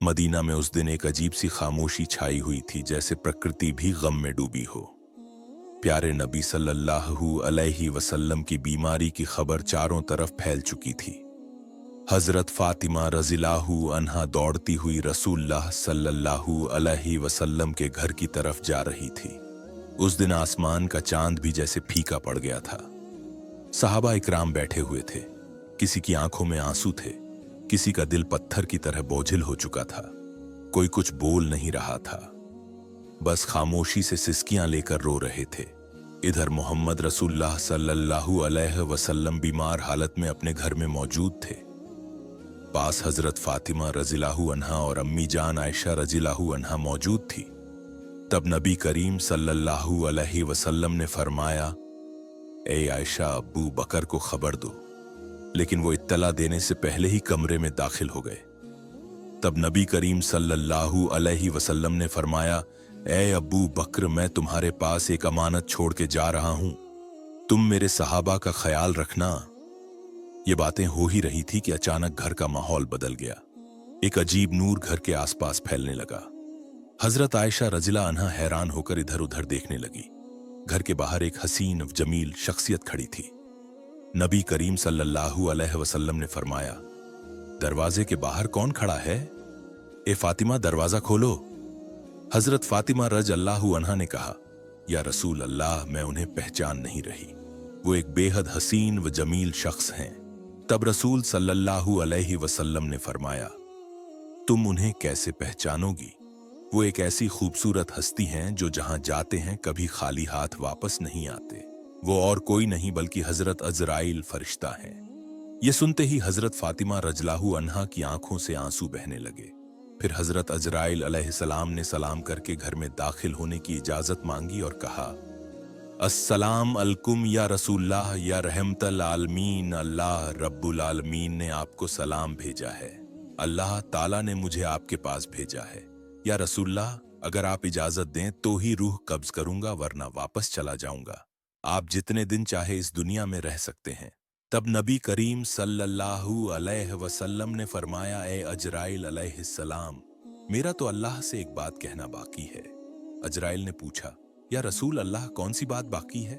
Medina में उस दिन एक अजीब सी खामोशी छाई हुई थी, जैसे प्रकृति भी गम में डूबी हो। प्यारे नबी सल्लल्लाहु अलैहि वसल्लम की बीमारी की खबर चारों तरफ फैल चुकी थी। हजरत फातिमा रज़ियल्लाहु अन्हा दौड़ती हुई रसूलुल्लाह सल्लल्लाहु अलैहि वसल्लम के घर की तरफ जा रही थी। उस दिन आसमान का चांद भी जैसे फीका पड़ गया था। सहाबा इकराम बैठे हुए थे, किसी की आंखों में आंसू थे, किसी का दिल पत्थर की तरह बोझिल हो चुका था। कोई कुछ बोल नहीं रहा था, बस खामोशी से सिसकियां लेकर रो रहे थे। इधर मोहम्मद रसूलुल्लाह सल्लल्लाहु अलैहि वसल्लम बीमार हालत में अपने घर में मौजूद थे। पास हजरत फातिमा रज़ियल्लाहु अन्हा और अम्मी जान आयशा रज़ियल्लाहु अन्हा मौजूद थी। तब नबी करीम सल्लल्लाहु अलैहि वसल्लम ने फरमाया, ए आयशा, अब्बू बकर को खबर दो। लेकिन वो इत्तला देने से पहले ही कमरे में दाखिल हो गए। तब नबी करीम सल्लल्लाहु अलैहि वसल्लम ने फरमाया, ए अब्बू बकर, मैं तुम्हारे पास एक अमानत छोड़ के जा रहा हूं, तुम मेरे सहाबा का ख्याल रखना। ये बातें हो ही रही थी कि अचानक घर का माहौल बदल गया। एक अजीब नूर घर के आसपास फैलने लगा। हजरत आयशा रज़ियल्लाहु अन्हा हैरान होकर इधर उधर देखने लगी। घर के बाहर एक हसीन जमील शख्सियत खड़ी थी। नबी करीम सल्लल्लाहु अलैहि वसल्लम ने फरमाया, दरवाजे के बाहर कौन खड़ा है? ए फातिमा, दरवाजा खोलो। हजरत फातिमा रज़ियल्लाहु अन्हा ने कहा, या रसूल अल्लाह, मैं उन्हें पहचान नहीं रही। वो एक बेहद हसीन व जमील शख्स हैं। तब रसूल सल्लल्लाहु अलैहि वसल्लम ने फरमाया, तुम उन्हें कैसे पहचानोगी? वो एक ऐसी खूबसूरत हस्ती हैं जो जहां जाते हैं कभी खाली हाथ वापस नहीं आते। वो और कोई नहीं बल्कि हजरत अजराइल फरिश्ता हैं। ये सुनते ही हजरत फातिमा रज़ियल्लाहु अन्हा की आंखों से आंसू बहने लगे। फिर हजरत अजराइल अलैहिस्सलाम ने सलाम करके घर में दाखिल होने की इजाजत मांगी और कहा, अस्सलाम अलकुम या रसूलल्लाह या रहमतल आलमीन, अल्लाह रब्बुल आलमीन ने आपको सलाम भेजा है। अल्लाह ताला ने मुझे आपके पास भेजा है। या रसूलल्लाह, अगर आप इजाजत दें तो ही रूह कब्ज करूंगा, वरना वापस चला जाऊंगा। आप जितने दिन चाहे इस दुनिया में रह सकते हैं। तब नबी करीम सल्लल्लाहु अलैहि वसल्लम ने फरमाया, ए अजराइल अलैहिस्सलाम, मेरा तो अल्लाह से एक बात कहना बाकी है। अजराइल ने पूछा, या रसूल अल्लाह, कौन सी बात बाकी है?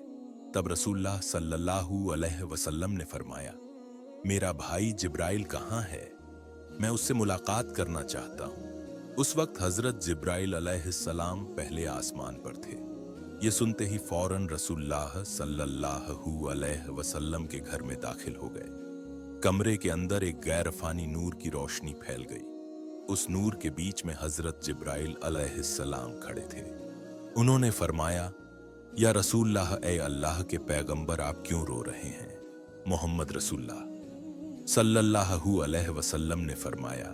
तब रसूलुल्लाह सल्लल्लाहु अलैहि वसल्लम ने फरमाया, मेरा भाई जिब्राइल कहाँ है? मैं उससे मुलाकात करना चाहता हूँ। उस वक्त हजरत जिब्राइल अलैहिस्सलाम पहले आसमान पर थे। ये सुनते ही फौरन रसूलुल्लाह सल्लल्लाहु अलैहि वसल्लम के घर में दाखिल हो गए। कमरे के अंदर एक गैर फानी नूर की रोशनी फैल गई। उस नूर के बीच में हजरत जिब्राइल अलैहिस्सलाम खड़े थे। उन्होंने फरमाया, या रसूलल्लाह, ए अल्लाह के पैगंबर, आप क्यों रो रहे हैं? मोहम्मद रसूलल्लाह सल्लल्लाहु अलैहि वसल्लम ने फरमाया,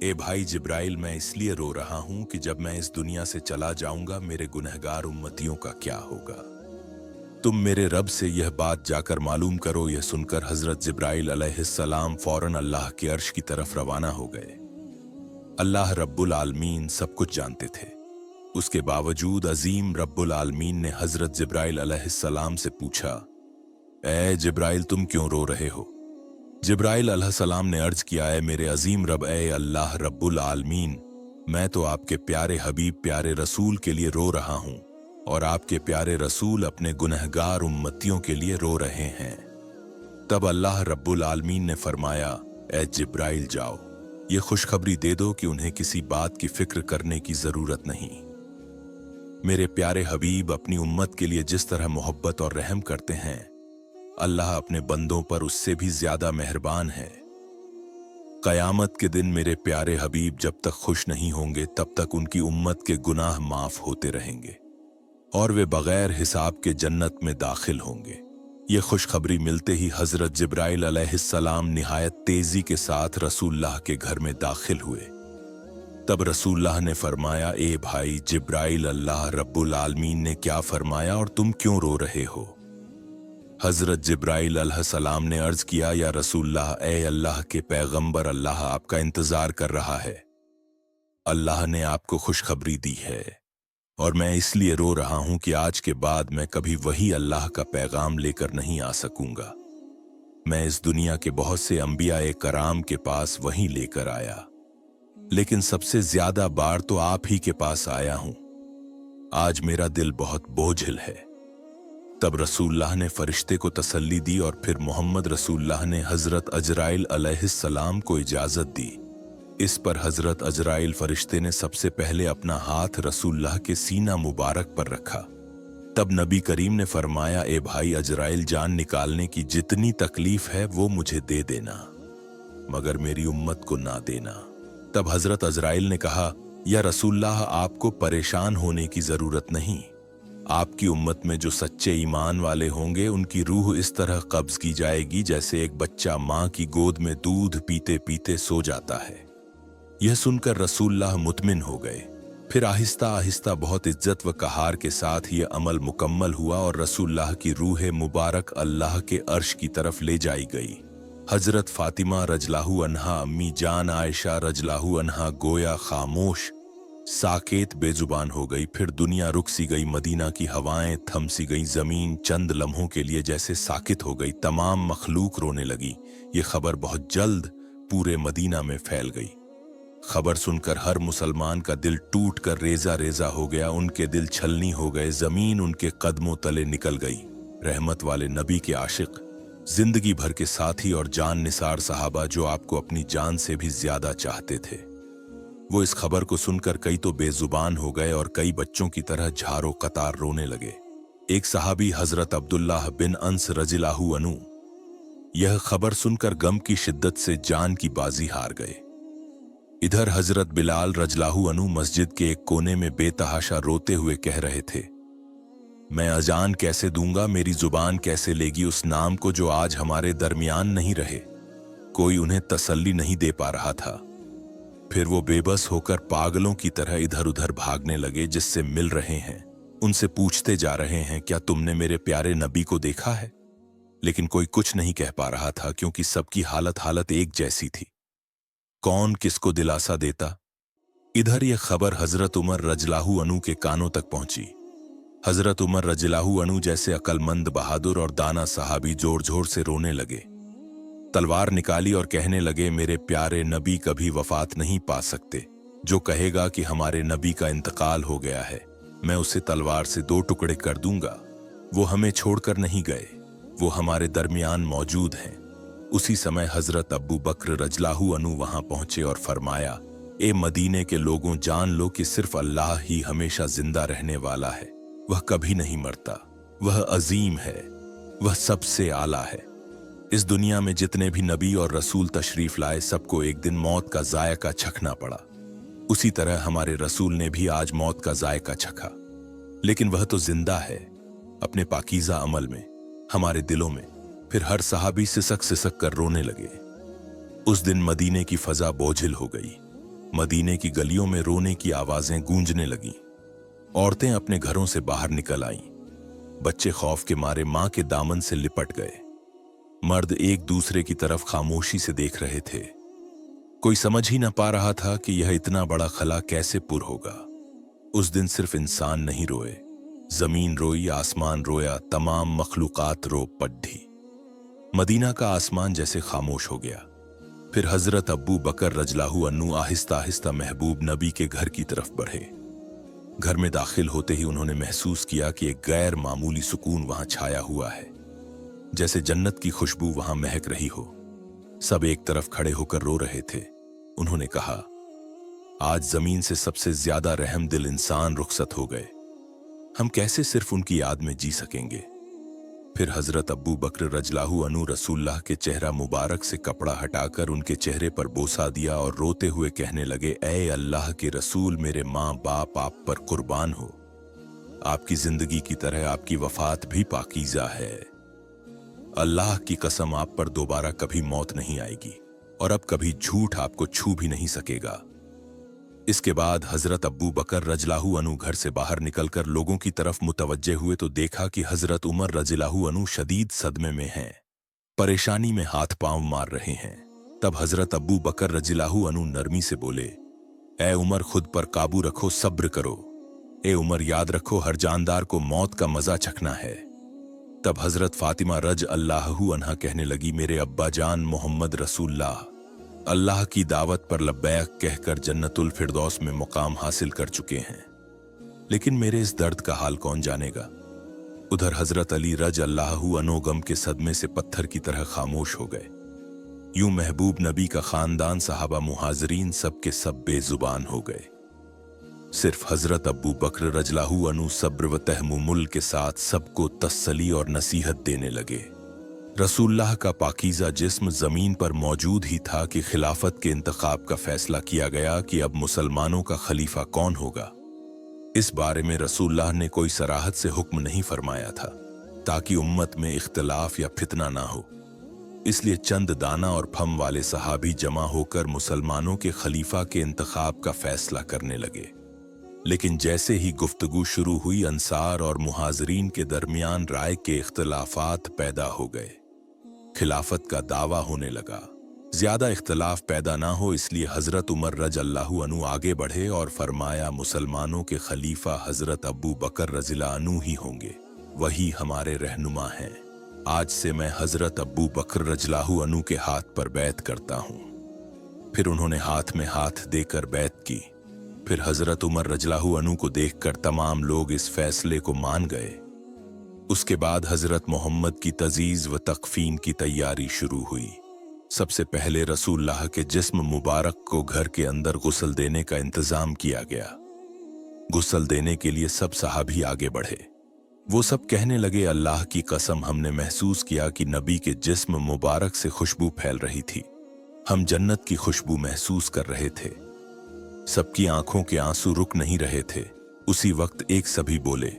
ए भाई जिब्राइल, मैं इसलिए रो रहा हूं कि जब मैं इस दुनिया से चला जाऊंगा, मेरे गुनहगार उम्मतियों का क्या होगा? तुम मेरे रब से यह बात जाकर मालूम करो। यह सुनकर हजरत जिब्राइल अलैहिस्सलाम फौरन अल्लाह के अर्श की तरफ रवाना हो गए। अल्लाह रब्बुल आलमीन सब कुछ जानते थे। उसके बावजूद अजीम रब्बुल आलमीन ने हजरत जिब्राइल अलैहिस्सलाम से पूछा, ए जिब्राइल, तुम क्यों रो रहे हो? जिब्राइल अलैहिस्सलाम ने अर्ज किया, है मेरे अजीम रब, ए अल्लाह रब्बुल आलमीन, मैं तो आपके प्यारे हबीब प्यारे रसूल के लिए रो रहा हूं और आपके प्यारे रसूल अपने गुनहगार उम्मतियों के लिए रो रहे हैं। तब अल्लाह रब्बुल आलमीन ने फरमाया, ए जिब्राइल, जाओ, ये खुशखबरी दे दो कि उन्हें किसी बात की फिक्र करने की जरूरत नहीं। मेरे प्यारे हबीब अपनी उम्मत के लिए जिस तरह मोहब्बत और रहम करते हैं, अल्लाह अपने बंदों पर उससे भी ज्यादा मेहरबान है। कयामत के दिन मेरे प्यारे हबीब जब तक खुश नहीं होंगे, तब तक उनकी उम्मत के गुनाह माफ होते रहेंगे और वे बगैर हिसाब के जन्नत में दाखिल होंगे। ये खुशखबरी मिलते ही हजरत जिब्राइल अलैहिस्सलाम निहायत तेजी के साथ रसूलुल्लाह के घर में दाखिल हुए। तब रसूलुल्लाह ने फरमाया, ए भाई जिब्राइल, अल्लाह रब्बुल आलमीन ने क्या फरमाया और तुम क्यों रो रहे हो? हजरत जिब्राइल अलैहिस्सलाम ने अर्ज किया, या रसूलुल्लाह, ए अल्लाह के पैगंबर, अल्लाह आपका इंतजार कर रहा है। अल्लाह ने आपको खुशखबरी दी है और मैं इसलिए रो रहा हूं कि आज के बाद मैं कभी वही अल्लाह का पैगाम लेकर नहीं आ सकूंगा। मैं इस दुनिया के बहुत से अंबिया कराम के पास वही लेकर आया, लेकिन सबसे ज्यादा बार तो आप ही के पास आया हूं। आज मेरा दिल बहुत बोझिल है। तब रसूलुल्लाह ने फरिश्ते को तसल्ली दी और फिर मोहम्मद रसूलुल्लाह ने हजरत अजराइल अलैहिस्सलाम को इजाजत दी। इस पर हजरत अजराइल फरिश्ते ने सबसे पहले अपना हाथ रसूलुल्लाह के सीना मुबारक पर रखा। तब नबी करीम ने फरमाया, ए भाई अजराइल, जान निकालने की जितनी तकलीफ है वो मुझे दे देना, मगर मेरी उम्मत को ना देना। तब हजरत अजराइल ने कहा, या रसूलुल्लाह, आपको परेशान होने की जरूरत नहीं। आपकी उम्मत में जो सच्चे ईमान वाले होंगे उनकी रूह इस तरह कब्ज की जाएगी जैसे एक बच्चा मां की गोद में दूध पीते पीते सो जाता है। यह सुनकर रसूलुल्लाह मुतमिन हो गए। फिर आहिस्ता आहिस्ता बहुत इज्जत व कहार के साथ यह अमल मुकम्मल हुआ और रसूलुल्लाह की रूह मुबारक अल्लाह के अर्श की तरफ ले जाई गई। हजरत फातिमा रजलाहु अन्हा, अम्मी जान आयशा रजलाहु अन्हा गोया खामोश साकेत बेजुबान हो गई। फिर दुनिया रुक सी गई, मदीना की हवाएं थम सी गई, जमीन चंद लम्हों के लिए जैसे साकित हो गई, तमाम मखलूक रोने लगी। ये खबर बहुत जल्द पूरे मदीना में फैल गई। खबर सुनकर हर मुसलमान का दिल टूट कर रेजा रेजा हो गया, उनके दिल छलनी हो गए, जमीन उनके कदमों तले निकल गई। रहमत वाले नबी के आशिक, जिंदगी भर के साथी और जान निसार सहाबा जो आपको अपनी जान से भी ज्यादा चाहते थे, वो इस खबर को सुनकर कई तो बेजुबान हो गए और कई बच्चों की तरह झारो कतार रोने लगे। एक सहाबी हजरत अब्दुल्लाह बिन अंस रजिलाहु अनु यह खबर सुनकर गम की शिद्दत से जान की बाजी हार गए। इधर हजरत बिलाल रजलाहु अनु मस्जिद के एक कोने में बेतहाशा रोते हुए कह रहे थे, मैं अजान कैसे दूंगा, मेरी जुबान कैसे लेगी उस नाम को जो आज हमारे दरमियान नहीं रहे। कोई उन्हें तसल्ली नहीं दे पा रहा था। फिर वो बेबस होकर पागलों की तरह इधर उधर भागने लगे। जिससे मिल रहे हैं उनसे पूछते जा रहे हैं, क्या तुमने मेरे प्यारे नबी को देखा है? लेकिन कोई कुछ नहीं कह पा रहा था, क्योंकि सबकी हालत एक जैसी थी। कौन किसको दिलासा देता? इधर यह खबर हजरत उमर रजलाहु अनु के कानों तक पहुंची। हजरत उमर रजलाहु अनु जैसे अकलमंद, बहादुर और दाना सहाबी जोर जोर से रोने लगे। तलवार निकाली और कहने लगे, मेरे प्यारे नबी कभी वफात नहीं पा सकते। जो कहेगा कि हमारे नबी का इंतकाल हो गया है, मैं उसे तलवार से 2 टुकड़े कर दूंगा। वो हमें छोड़कर नहीं गए, वो हमारे दरमियान मौजूद हैं। उसी समय हजरत अब्बू बकर रजलाहु अनु वहां पहुंचे और फरमाया, ए मदीने के लोगों, जान लो कि सिर्फ अल्लाह ही हमेशा जिंदा रहने वाला है। वह कभी नहीं मरता, वह अजीम है, वह सबसे आला है। इस दुनिया में जितने भी नबी और रसूल तशरीफ लाए, सबको एक दिन मौत का जायका चखना पड़ा। उसी तरह हमारे रसूल ने भी आज मौत का जायका चखा, लेकिन वह तो जिंदा है अपने पाकीज़ा अमल में, हमारे दिलों में। फिर हर सहाबी सिसक सिसक कर रोने लगे। उस दिन मदीने की फजा बोझिल हो गई। मदीने की गलियों में रोने की आवाजें गूंजने लगीं। औरतें अपने घरों से बाहर निकल आईं। बच्चे खौफ के मारे मां के दामन से लिपट गए। मर्द एक दूसरे की तरफ खामोशी से देख रहे थे। कोई समझ ही न पा रहा था कि यह इतना बड़ा खला कैसे पुर होगा। उस दिन सिर्फ इंसान नहीं रोए, जमीन रोई, आसमान रोया, तमाम मखलूकात रो पड्ढी। मदीना का आसमान जैसे खामोश हो गया। फिर हजरत अब्बू बकर रजलाहु अन्नु आहिस्ता आहिस्ता महबूब नबी के घर की तरफ बढ़े। घर में दाखिल होते ही उन्होंने महसूस किया कि एक गैर मामूली सुकून वहां छाया हुआ है, जैसे जन्नत की खुशबू वहां महक रही हो। सब एक तरफ खड़े होकर रो रहे थे। उन्होंने कहा, आज जमीन से सबसे ज्यादा रहम दिल इंसान रुखसत हो गए। हम कैसे सिर्फ उनकी याद में जी सकेंगे। फिर हजरत अब्बू बकर रजलाहु अनु रसूलुल्लाह के चेहरा मुबारक से कपड़ा हटाकर उनके चेहरे पर बोसा दिया और रोते हुए कहने लगे, ऐ अल्लाह के रसूल, मेरे माँ बाप आप पर कुर्बान हो। आपकी जिंदगी की तरह आपकी वफात भी पाकीज़ा है। अल्लाह की कसम, आप पर दोबारा कभी मौत नहीं आएगी और अब कभी झूठ आपको छू भी नहीं सकेगा। इसके बाद हजरत अब्बू बकर रजलाहु अनु घर से बाहर निकलकर लोगों की तरफ मुतवज्जे हुए तो देखा कि हजरत उमर रजलाहु अनु शदीद सदमे में हैं, परेशानी में हाथ पांव मार रहे हैं। तब हजरत अब्बू बकर रजलाहु अनु नरमी से बोले, ए उमर, खुद पर काबू रखो, सब्र करो। ए उमर, याद रखो हर जानदार को मौत का मजा चखना है। तब हजरत फातिमा रज अल्लाहु अन्हा कहने लगी, मेरे अब्बा जान मोहम्मद रसूलुल्लाह, अल्लाह की दावत पर लब्बैक कहकर जन्नतुल फिरदौस में मुकाम हासिल कर चुके हैं। लेकिन मेरे इस दर्द का हाल कौन जानेगा। उधर हजरत अली रज अल्लाहु अन्हु गम के सदमे से पत्थर की तरह खामोश हो गए। यूं महबूब नबी का खानदान, सहाबा, मुहाजिरीन सब के सब बेजुबान हो गए। सिर्फ हजरत अब्बू बकर रजलाहु अन्हु सब्र व तहम्मुल के साथ सबको तसल्ली और नसीहत देने लगे। रसूलुल्लाह का पाकीज़ा जिस्म जमीन पर मौजूद ही था कि खिलाफत के इंतखाब का फैसला किया गया कि अब मुसलमानों का खलीफा कौन होगा। इस बारे में रसूलुल्लाह ने कोई सराहत से हुक्म नहीं फरमाया था ताकि उम्मत में इख्तिलाफ या फितना ना हो। इसलिए चंद दाना और फम वाले सहाबी जमा होकर मुसलमानों के खलीफा के इंतखाब का फैसला करने लगे। लेकिन जैसे ही गुफ्तगू शुरू हुई, अंसार और मुहाजिरीन के दरमियान राय के इख्तिलाफात पैदा हो गए। खिलाफत का दावा होने लगा। ज्यादा इख्तिलाफ पैदा ना हो इसलिए हजरत उमर रज अल्लाहु अन्हु आगे बढ़े और फरमाया, मुसलमानों के खलीफा हजरत अब्बू बकर रज़ियल्लाहु अन्हु ही होंगे, वही हमारे रहनुमा हैं। आज से मैं हजरत अब्बू बकर रज़ियल्लाहु अन्हु के हाथ पर बैत करता हूँ। फिर उन्होंने हाथ में हाथ देकर बैत की। फिर हजरत उमर रज़ियल्लाहु अन्हु को देखकर तमाम लोग इस फैसले को मान गए। उसके बाद हजरत मोहम्मद की तजीज़ व तकफीन की तैयारी शुरू हुई। सबसे पहले रसूलुल्लाह के जिस्म मुबारक को घर के अंदर गुस्ल देने का इंतजाम किया गया। गुस्ल देने के लिए सब सहाबी आगे बढ़े। वो सब कहने लगे, अल्लाह की कसम, हमने महसूस किया कि नबी के जिस्म मुबारक से खुशबू फैल रही थी। हम जन्नत की खुशबू महसूस कर रहे थे। सबकी आंखों के आंसू रुक नहीं रहे थे। उसी वक्त एक सभी बोले,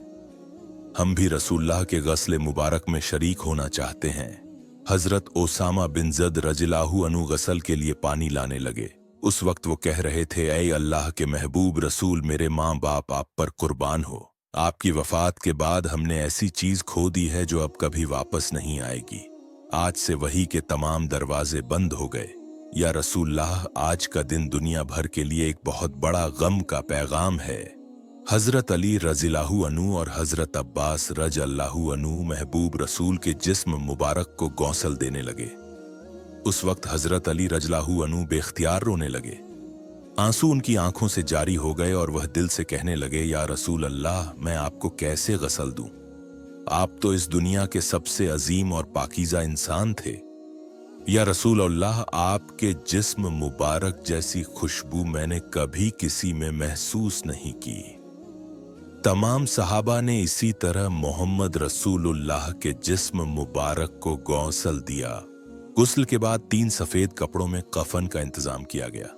हम भी रसूलुल्लाह के गस्ल मुबारक में शरीक होना चाहते हैं। हजरत ओसामा बिन ज़द रज़ियल्लाहु अन्हु गसल के लिए पानी लाने लगे। उस वक्त वो कह रहे थे, ऐ अल्लाह के महबूब रसूल, मेरे माँ बाप आप पर कुर्बान हो। आपकी वफात के बाद हमने ऐसी चीज खो दी है जो अब कभी वापस नहीं आएगी। आज से वही के तमाम दरवाजे बंद हो गए। या रसूलुल्लाह, आज का दिन दुनिया भर के लिए एक बहुत बड़ा गम का पैगाम है। हजरत अली रज़ियल्लाहु अन्हु और हजरत अब्बास रज़ियल्लाहु अन्हु महबूब रसूल के जिस्म मुबारक को गौसल देने लगे। उस वक्त हजरत अली रज़ियल्लाहु अन्हु बेख्तियार रोने लगे। आंसू उनकी आंखों से जारी हो गए और वह दिल से कहने लगे, या रसूल अल्लाह, मैं आपको कैसे गसल दूं? आप तो इस दुनिया के सबसे अजीम और पाकीज़ा इंसान थे। या रसूल अल्लाह, आपके जिस्म मुबारक जैसी खुशबू मैंने कभी किसी में महसूस नहीं की। तमाम सहाबा ने इसी तरह मोहम्मद रसूलुल्लाह के जिस्म मुबारक को गौसल दिया। गुस्ल के बाद 3 सफेद कपड़ों में कफन का इंतजाम किया गया।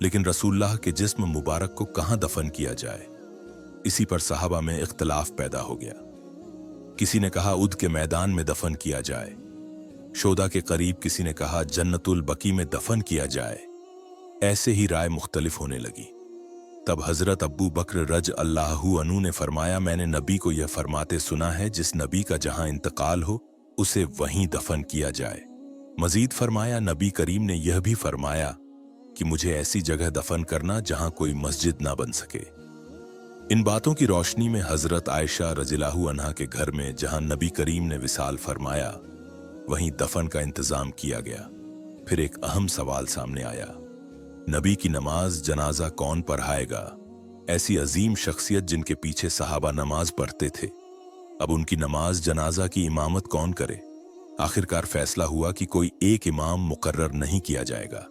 लेकिन रसूलुल्लाह के जिस्म मुबारक को कहां दफन किया जाए, इसी पर सहाबा में इख्तिलाफ पैदा हो गया। किसी ने कहा उद के मैदान में दफन किया जाए। शोदा के करीब किसी ने कहा जन्नतुल बकी में दफन किया जाए। ऐसे ही राय मुख्तलिफ होने लगी। तब हजरत अब्बू बकर रज अल्लाहु अन्हु ने फरमाया, मैंने नबी को यह फरमाते सुना है, जिस नबी का जहां इंतकाल हो उसे वहीं दफन किया जाए। मजीद फरमाया, नबी करीम ने यह भी फरमाया कि मुझे ऐसी जगह दफन करना जहां कोई मस्जिद ना बन सके। इन बातों की रोशनी में हजरत आयशा रज़ियल्लाहु अन्हा के घर में जहां नबी करीम ने विसाल फरमाया, वहीं दफन का इंतजाम किया गया। फिर एक अहम सवाल सामने आया, नबी की नमाज जनाजा कौन पढ़ाएगा? ऐसी अजीम शख्सियत जिनके पीछे सहाबा नमाज पढ़ते थे, अब उनकी नमाज जनाजा की इमामत कौन करे? आखिरकार फैसला हुआ कि कोई एक इमाम मुकर्रर नहीं किया जाएगा।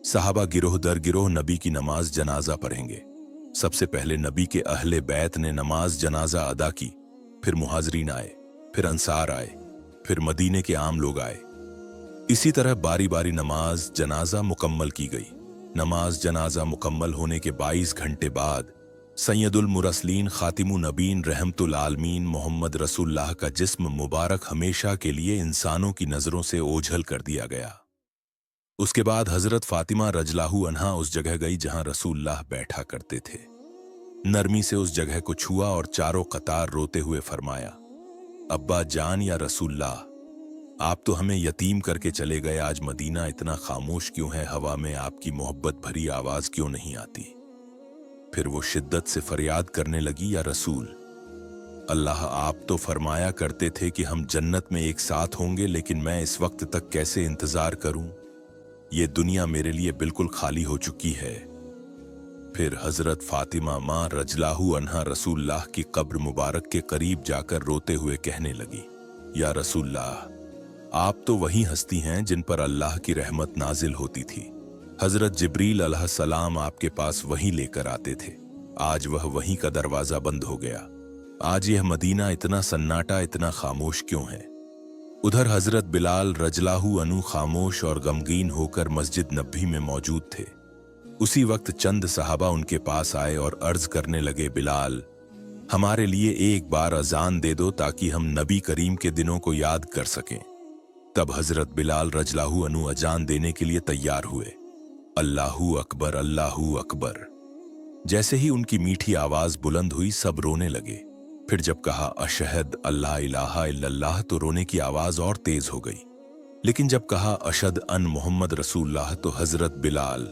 सहाबा गिरोह दर गिरोह नबी की नमाज जनाजा पढ़ेंगे। सबसे पहले नबी के अहले बैत ने नमाज जनाजा अदा की। फिर मुहाजिरीन आए, फिर अंसार आए, फिर मदीने के आम लोग आए। इसी तरह बारी बारी नमाज जनाजा मुकम्मल की गई। नमाज जनाजा मुकम्मल होने के 22 घंटे बाद सैयदुल मुरसलीन खातिमुन नबीन रहमतुल आलमीन मोहम्मद रसूलुल्लाह का जिस्म मुबारक हमेशा के लिए इंसानों की नजरों से ओझल कर दिया गया। उसके बाद हजरत फातिमा रज़ियल्लाहु अन्हा उस जगह गई जहां रसूलुल्लाह बैठा करते थे। नरमी से उस जगह को छुआ और चारों कतार रोते हुए फरमाया, अब्बा जान, या रसूलुल्लाह, आप तो हमें यतीम करके चले गए। आज मदीना इतना खामोश क्यों है? हवा में आपकी मोहब्बत भरी आवाज क्यों नहीं आती? फिर वो शिद्दत से फरियाद करने लगी, या रसूल अल्लाह, आप तो फरमाया करते थे कि हम जन्नत में एक साथ होंगे, लेकिन मैं इस वक्त तक कैसे इंतजार करूं? ये दुनिया मेरे लिए बिल्कुल खाली हो चुकी है। फिर हजरत फातिमा माँ रजलाहु अन्हा रसूलुल्लाह की कब्र मुबारक के करीब जाकर रोते हुए कहने लगी, या रसूलुल्लाह, आप तो वही हस्ती हैं जिन पर अल्लाह की रहमत नाजिल होती थी। हजरत जिब्रील अलैहिस्सलाम आपके पास वही लेकर आते थे। आज वह वहीं का दरवाजा बंद हो गया। आज यह मदीना इतना सन्नाटा, इतना खामोश क्यों है? उधर हजरत बिलाल रजलाहु अनु खामोश और गमगीन होकर मस्जिद नबी में मौजूद थे। उसी वक्त चंद सहाबा उनके पास आए और अर्ज करने लगे, बिलाल, हमारे लिए एक बार अजान दे दो ताकि हम नबी करीम के दिनों को याद कर सकें। तब हजरत बिलाल रजलाहु अनु अजान देने के लिए तैयार हुए। अल्लाहू अकबर, अल्लाहू अकबर। जैसे ही उनकी मीठी आवाज बुलंद हुई, सब रोने लगे। फिर जब कहा अशहद अल्ला इलाहा इल्लल्लाह तो रोने की आवाज और तेज हो गई। लेकिन जब कहा अशहद अन मोहम्मद रसूलुल्लाह तो हजरत बिलाल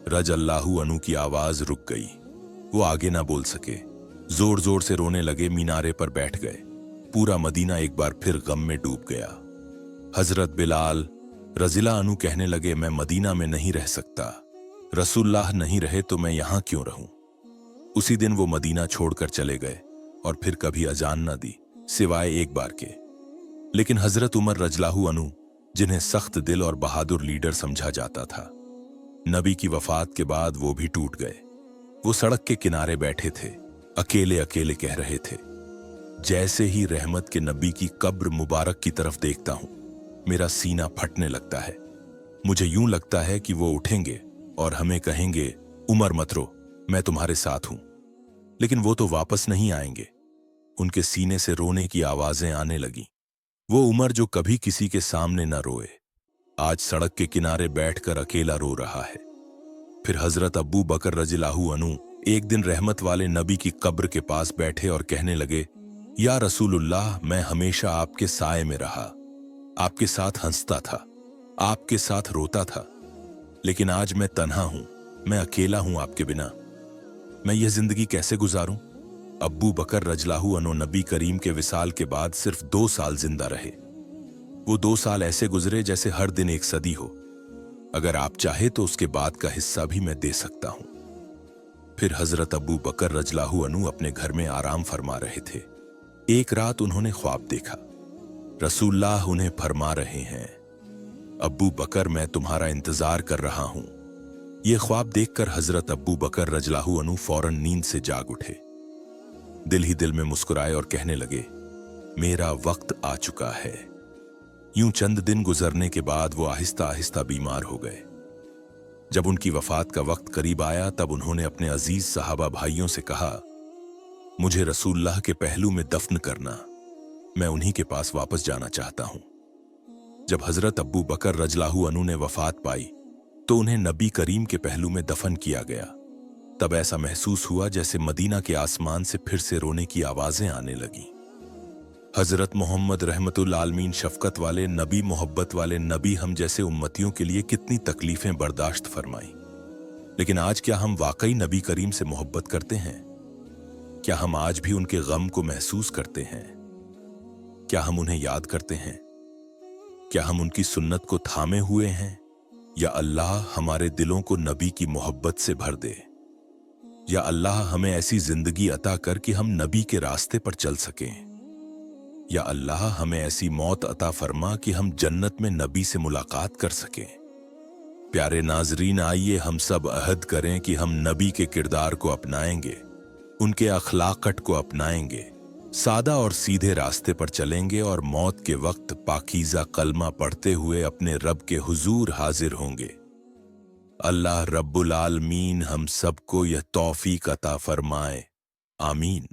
रजल्लाहु अनु की आवाज रुक गई। वो आगे ना बोल सके, जोर जोर से रोने लगे, मीनारे पर बैठ गए। पूरा मदीना एक बार फिर गम में डूब गया। हजरत बिलाल रजिला अनु कहने लगे, मैं मदीना में नहीं रह सकता। रसूलुल्लाह नहीं रहे तो मैं यहां क्यों रहूं? उसी दिन वो मदीना छोड़कर चले गए और फिर कभी अजान न दी, सिवाय एक बार के। लेकिन हजरत उमर रजलाहु अनु, जिन्हें सख्त दिल और बहादुर लीडर समझा जाता था, नबी की वफात के बाद वो भी टूट गए। वो सड़क के किनारे बैठे थे, अकेले अकेले कह रहे थे, जैसे ही रहमत के नबी की कब्र मुबारक की तरफ देखता हूं, मेरा सीना फटने लगता है। मुझे यूं लगता है कि वो उठेंगे और हमें कहेंगे, उमर मत रो, मैं तुम्हारे साथ हूं। लेकिन वो तो वापस नहीं आएंगे। उनके सीने से रोने की आवाजें आने लगी। वो उमर जो कभी किसी के सामने न रोए, आज सड़क के किनारे बैठकर अकेला रो रहा है। फिर हजरत अब्बू बकर रज़ियल्लाहु अन्हु एक दिन रहमत वाले नबी की कब्र के पास बैठे और कहने लगे, या रसूलुल्लाह, मैं हमेशा आपके साए में रहा, आपके साथ हंसता था, आपके साथ रोता था, लेकिन आज मैं तन्हा हूं, मैं अकेला हूं आपके बिना। मैं यह जिंदगी कैसे गुजारूं? अब्बू बकर रज़ियल्लाहु अन्हु नबी करीम के विसाल के बाद सिर्फ 2 साल जिंदा रहे। वो 2 साल ऐसे गुजरे जैसे हर दिन एक सदी हो। अगर आप चाहे तो उसके बाद का हिस्सा भी मैं दे सकता हूं। फिर हजरत अब्बू बकर रज़ियल्लाहु अन्हु अपने घर में आराम फरमा रहे थे। एक रात उन्होंने ख्वाब देखा। रसूलुल्लाह उन्हें फरमा रहे हैं, अब्बू बकर, मैं तुम्हारा इंतजार कर रहा हूं। यह ख्वाब देखकर हजरत अब्बू बकर रज़ियल्लाहु अन्हु फौरन नींद से जाग उठे। दिल ही दिल में मुस्कुराए और कहने लगे, मेरा वक्त आ चुका है। यूं चंद दिन गुजरने के बाद वो आहिस्ता आहिस्ता बीमार हो गए। जब उनकी वफात का वक्त करीब आया, तब उन्होंने अपने अजीज सहाबा भाइयों से कहा, मुझे रसूलुल्लाह के पहलू में दफन करना, मैं उन्हीं के पास वापस जाना चाहता हूं। जब हजरत अब्बू बकर रज़ियल्लाहु अन्हु ने वफात पाई तो उन्हें नबी करीम के पहलू में दफन किया गया। तब ऐसा महसूस हुआ जैसे मदीना के आसमान से फिर से रोने की आवाजें आने लगी। हजरत मोहम्मद रहमतुल आलमीन, शफकत वाले नबी, मोहब्बत वाले नबी, हम जैसे उम्मतियों के लिए कितनी तकलीफें बर्दाश्त फरमाई। लेकिन आज क्या हम वाकई नबी करीम से मोहब्बत करते हैं? क्या हम आज भी उनके गम को महसूस करते हैं? क्या हम उन्हें याद करते हैं? क्या हम उनकी सुन्नत को थामे हुए हैं? या अल्लाह हमारे दिलों को नबी की मोहब्बत से भर दे। या अल्लाह हमें ऐसी जिंदगी अता कर कि हम नबी के रास्ते पर चल सकें। या अल्लाह हमें ऐसी मौत अता फरमा कि हम जन्नत में नबी से मुलाकात कर सकें। प्यारे नाजरीन, आइए हम सब अहद करें कि हम नबी के किरदार को अपनाएंगे, उनके अखलाकत को अपनाएंगे, सादा और सीधे रास्ते पर चलेंगे और मौत के वक्त पाकीज़ा कलमा पढ़ते हुए अपने रब के हुजूर हाजिर होंगे। अल्लाह रब्बुल आलमीन हम सबको यह तौफीक अता फरमाए। आमीन।